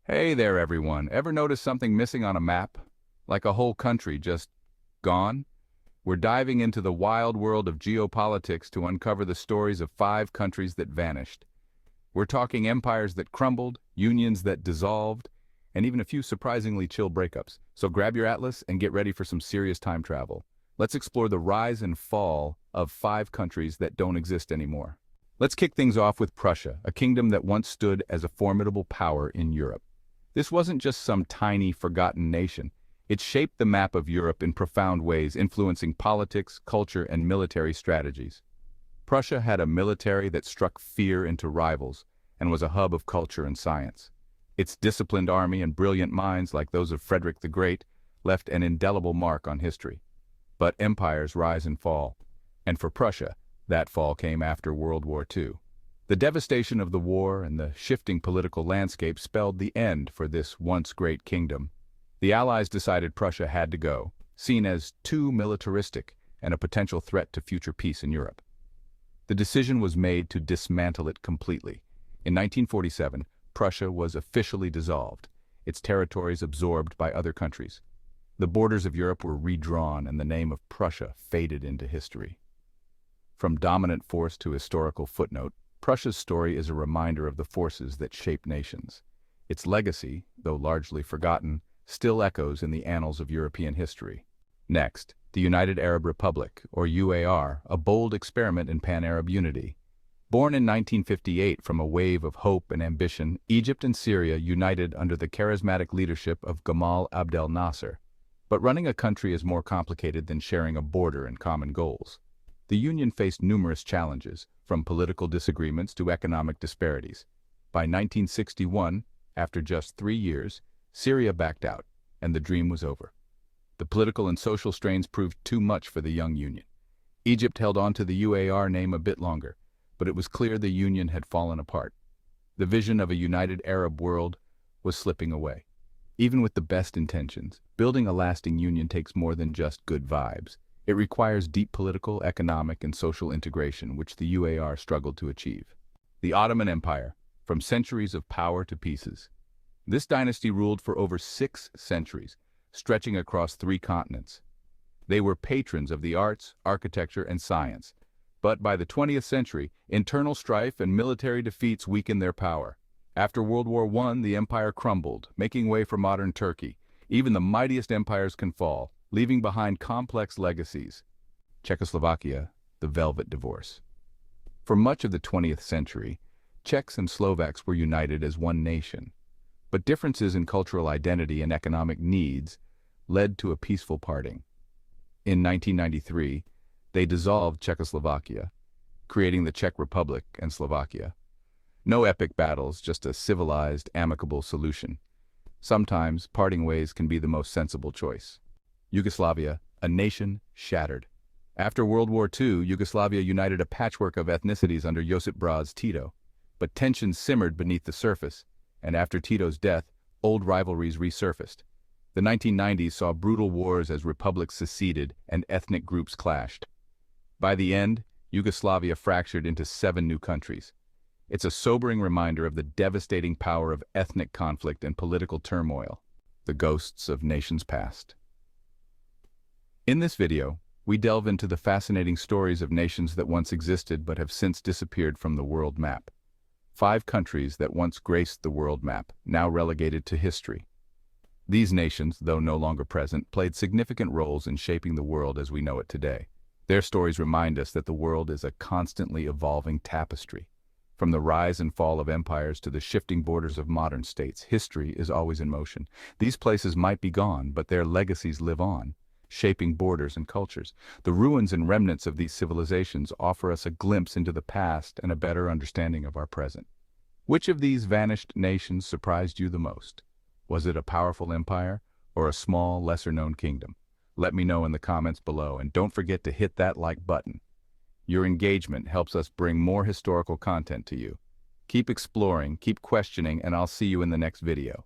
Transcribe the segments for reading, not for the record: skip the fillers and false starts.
Hey there, everyone. Ever notice something missing on a map? Like a whole country just gone? We're diving into the wild world of geopolitics to uncover the stories of 5 countries that vanished. We're talking empires that crumbled, unions that dissolved, and even a few surprisingly chill breakups. So grab your atlas and get ready for some serious time travel. Let's explore the rise and fall of 5 countries that don't exist anymore. Let's kick things off with Prussia, a kingdom that once stood as a formidable power in Europe. This wasn't just some tiny, forgotten nation. It shaped the map of Europe in profound ways, influencing politics, culture, and military strategies. Prussia had a military that struck fear into rivals and was a hub of culture and science. Its disciplined army and brilliant minds, like those of Frederick the Great, left an indelible mark on history. But empires rise and fall, and for Prussia, that fall came after World War II. The devastation of the war and the shifting political landscape spelled the end for this once great kingdom. The Allies decided Prussia had to go, seen as too militaristic and a potential threat to future peace in Europe. The decision was made to dismantle it completely. In 1947, Prussia was officially dissolved, its territories absorbed by other countries. The borders of Europe were redrawn and the name of Prussia faded into history. From dominant force to historical footnote, Prussia's story is a reminder of the forces that shape nations. Its legacy, though largely forgotten, still echoes in the annals of European history. Next, the United Arab Republic, or UAR, a bold experiment in pan-Arab unity. Born in 1958 from a wave of hope and ambition, Egypt and Syria united under the charismatic leadership of Gamal Abdel Nasser. But running a country is more complicated than sharing a border and common goals. The union faced numerous challenges, from political disagreements to economic disparities. By 1961, after just 3 years, Syria backed out, and the dream was over. The political and social strains proved too much for the young union. Egypt held on to the UAR name a bit longer, but it was clear the union had fallen apart. The vision of a united Arab world was slipping away. Even with the best intentions, building a lasting union takes more than just good vibes. It requires deep political, economic, and social integration, which the UAR struggled to achieve. The Ottoman Empire, from centuries of power to pieces. This dynasty ruled for over 6 centuries, stretching across 3 continents. They were patrons of the arts, architecture, and science. But by the 20th century, internal strife and military defeats weakened their power. After World War I, the empire crumbled, making way for modern Turkey. Even the mightiest empires can fall, leaving behind complex legacies. Czechoslovakia, the Velvet Divorce. For much of the 20th century, Czechs and Slovaks were united as one nation. But differences in cultural identity and economic needs led to a peaceful parting. In 1993, they dissolved Czechoslovakia, creating the Czech Republic and Slovakia. No epic battles, just a civilized, amicable solution. Sometimes, parting ways can be the most sensible choice. Yugoslavia, a nation shattered. After World War II, Yugoslavia united a patchwork of ethnicities under Josip Broz Tito. But tensions simmered beneath the surface, and after Tito's death, old rivalries resurfaced. The 1990s saw brutal wars as republics seceded and ethnic groups clashed. By the end, Yugoslavia fractured into 7 new countries. It's a sobering reminder of the devastating power of ethnic conflict and political turmoil, the ghosts of nations past. In this video, we delve into the fascinating stories of nations that once existed but have since disappeared from the world map. 5 countries that once graced the world map, now relegated to history. These nations, though no longer present, played significant roles in shaping the world as we know it today. Their stories remind us that the world is a constantly evolving tapestry. From the rise and fall of empires to the shifting borders of modern states, history is always in motion. These places might be gone, but their legacies live on, shaping borders and cultures. The ruins and remnants of these civilizations offer us a glimpse into the past and a better understanding of our present. Which of these vanished nations surprised you the most? Was it a powerful empire or a small, lesser-known kingdom? Let me know in the comments below, and don't forget to hit that like button. Your engagement helps us bring more historical content to you. Keep exploring, keep questioning, and I'll see you in the next video.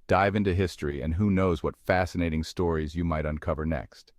Dive into history, and who knows what fascinating stories you might uncover next.